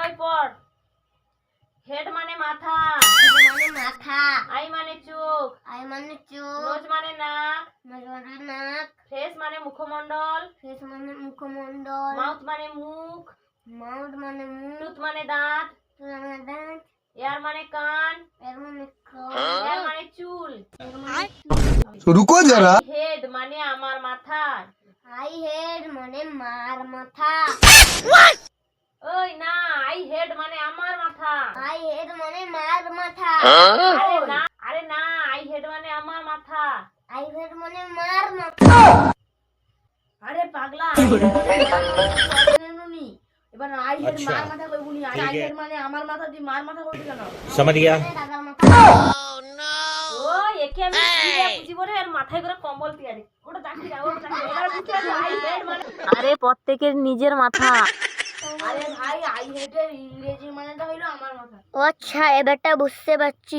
ওই পড়। হেড মানে মাথা, মানে মাথা, আই মানে চোখ, আই মানে চোখ, নোজ মানে নাক, নোজ মানে নাক, ফেস মানে মুখমণ্ডল, ফেস মানে মুখমণ্ডল, মাউথ মানে মুখ, মাউথ মানে মুখ, টুথ মানে দাঁত, টুথ মানে দাঁত, এয়ার মানে কান, এর মানে কান, হেয়ার মানে চুল। এর মানে रुको जरा। হেড মানে আমার মাথা। আই হেড মানে মার মাথা, ওই না, আই হেড মানে আমার মাথা। আই হেড মানে মার মাথা, আরে না, আই হেড মানে আমার মাথা। আই হেড মানে মার মাথা। আরে পাগলা, এবার আই হেড মার মাথা কইবুনি। আই হেড মানে আমার মাথা, তুই মার মাথা কইবি কেন? समझ गया। দাদার মাথা। ও একে আমি পুজিরে পুজিব রে, আর মাথায় করে কম্বল পিয়ারে। ওটা চাকরি দাও, ওটা চাকরি দাও। এবার বুঝতে পারছো আই হেড মানে? আরে প্রত্যেকের নিজের মাথা। আরে ভাই, আই হেডের ইংরেজি মানেটা হইলো আমার মাথা। ও আচ্ছা, এবারটা বুঝতে পারছি।